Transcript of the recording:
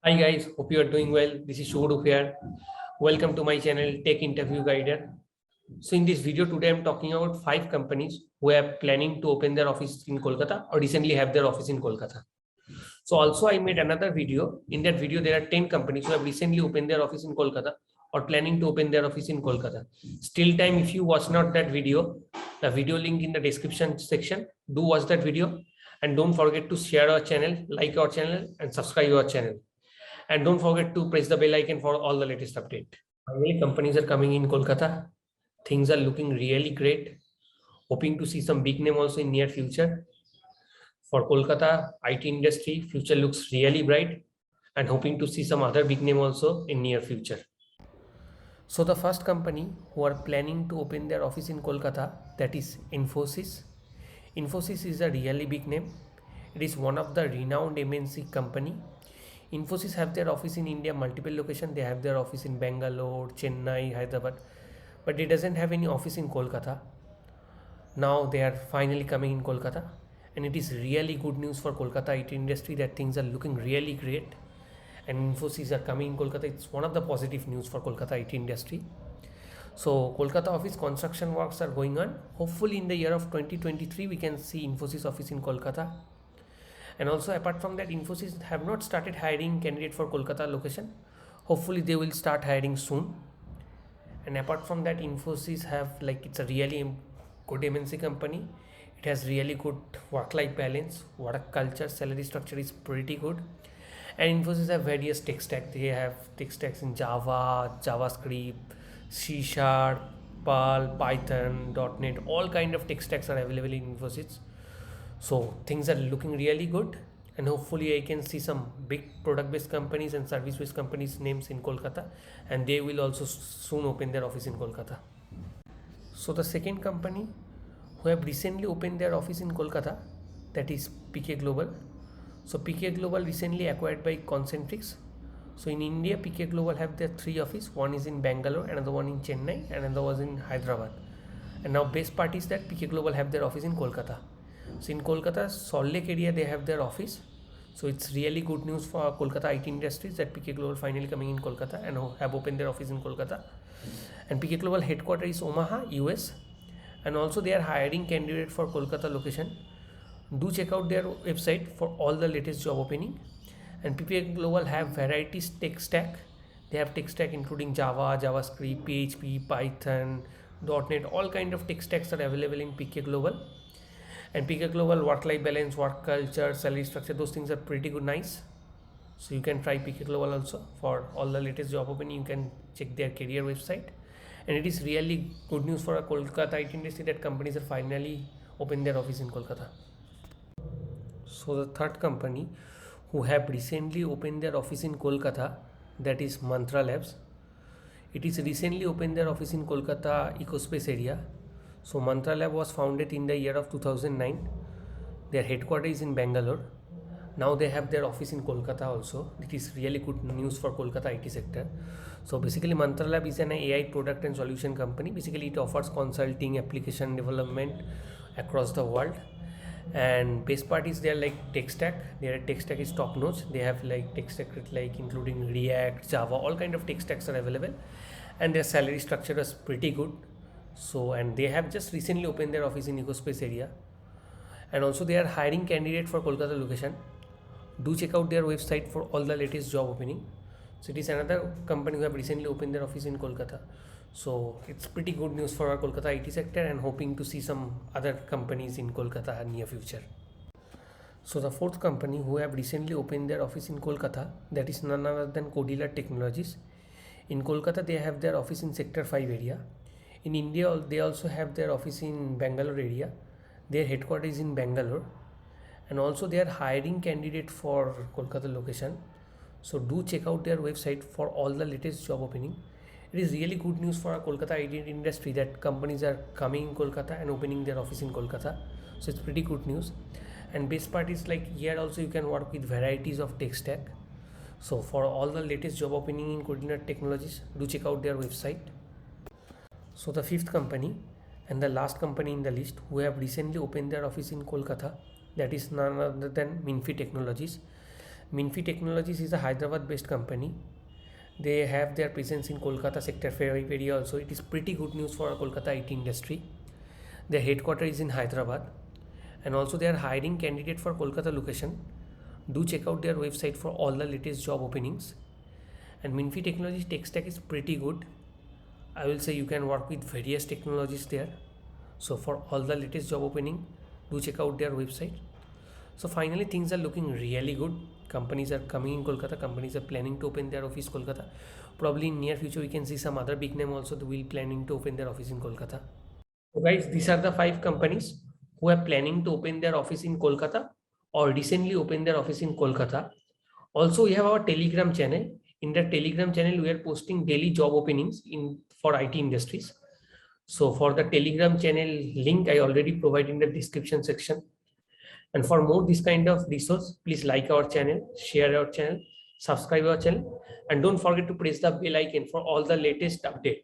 Hi guys, hope you are doing well. This is Shubhu here. Welcome to my channel Tech Interview Guider. So in this video today I'm talking about 5 companies who are planning to open their office in Kolkata or recently have their office in Kolkata. So also I made another video. In that video there are 10 companies who have recently opened their office in Kolkata or planning to open their office in Kolkata. Still time, if you watch not that video, the video link in the description section, do watch that video and don't forget to share our channel, like our channel and subscribe our channel. And don't forget to press the bell icon for all the latest update. Finally, companies are coming in Kolkata. Things are looking really great. Hoping to see some big name also in near future. For Kolkata IT industry, future looks really bright and hoping to see some other big name also in near future. So the first company who are planning to open their office in Kolkata, that is Infosys. Infosys is a really big name. It is one of the renowned MNC company. Infosys have their office in India, multiple location. They have their office in Bangalore, Chennai, Hyderabad, but it doesn't have any office in Kolkata. Now they are finally coming in Kolkata, and it is really good news for Kolkata IT industry that things are looking really great. And Infosys are coming in Kolkata. It's one of the positive news for Kolkata IT industry. So Kolkata office construction works are going on. Hopefully in the year of 2023 we can see Infosys office in Kolkata. And also apart from that, Infosys have not started hiring candidate for Kolkata location. Hopefully they will start hiring soon. And apart from that, Infosys have, like, it's a really good MNC company. It has really good work-life balance, work culture, salary structure is pretty good. And Infosys have various tech stack. They have tech stacks in Java, JavaScript, C Sharp, Perl, Python, .NET. All kind of tech stacks are available in Infosys. So things are looking really good, and hopefully I can see some big product based companies and service based companies names in Kolkata, and they will also soon open their office in Kolkata. So the second company who have recently opened their office in Kolkata, that is PK Global. So PK Global recently acquired by Concentrix. So in India, PK Global have their 3 office. One is in Bangalore, another one in Chennai, and another was in Hyderabad. And now best part is that PK Global have their office in Kolkata. So in Kolkata, Salt Lake area they have their office. So it's really good news for Kolkata IT industries that PK Global finally coming in Kolkata and have opened their office in Kolkata. And PK Global headquarters is Omaha, US, and also they are hiring candidate for Kolkata location. Do check out their website for all the latest job opening. And PK Global have varieties tech stack. They have tech stack including Java, JavaScript, PHP, Python, .NET. All kind of tech stacks are available in PK Global. And PK Global work-life balance, work culture, salary structure, those things are pretty good, nice. So you can try PK Global also for all the latest job opening. You can check their career website, and it is really good news for a Kolkata IT industry that companies are finally open their office in Kolkata. So the third company who have recently opened their office in Kolkata, that is Mantra Labs. It is recently opened their office in Kolkata Ecospace area. So Mantra Lab was founded in the year of 2009. Their headquarters is in Bangalore. Now they have their office in Kolkata also. It is really good news for Kolkata IT sector. So basically Mantra Lab is an AI product and solution company. Basically it offers consulting, application development across the world. And best part is their like tech stack. Their tech stack is top notch. They have like tech stack like including React, Java, all kind of tech stacks are available, and their salary structure is pretty good. So, and they have just recently opened their office in Ecospace area, and also they are hiring candidate for Kolkata location. Do check out their website for all the latest job opening. So it is another company who have recently opened their office in Kolkata. So it's pretty good news for our Kolkata IT sector, and hoping to see some other companies in Kolkata in near future. So the fourth company who have recently opened their office in Kolkata, that is none other than Codila Technologies. In Kolkata they have their office in Sector 5 area. In India they also have their office in Bangalore area. Their headquarters is in Bangalore, and also they are hiring candidate for Kolkata location. So do check out their website for all the latest job opening. It is really good news for our Kolkata IT industry that companies are coming in Kolkata and opening their office in Kolkata. So it's pretty good news. And best part is like here also you can work with varieties of tech stack. So for all the latest job opening in Codila Technologies, do check out their website. So the fifth company and the last company in the list who have recently opened their office in Kolkata, that is none other than Minfi Technologies. Minfi Technologies is a Hyderabad-based company. They have their presence in Kolkata sector very also. It is pretty good news for Kolkata IT industry. Their headquarters is in Hyderabad, and also they are hiring candidate for Kolkata location. Do check out their website for all the latest job openings. And Minfi Technologies tech stack is pretty good. I will say you can work with various technologies there. So for all the latest job opening, do check out their website. So finally, things are looking really good. Companies are coming in Kolkata. Companies are planning to open their office in Kolkata. Probably in near future, we can see some other big name also will planning to open their office in Kolkata. So guys, these are the 5 companies who are planning to open their office in Kolkata or recently opened their office in Kolkata. Also, we have our Telegram channel. In the Telegram channel, we are posting daily job openings for IT industries. So for the Telegram channel link, I already provided in the description section. And for more this kind of resource, please like our channel, share our channel, subscribe our channel, and don't forget to press the bell icon for all the latest update.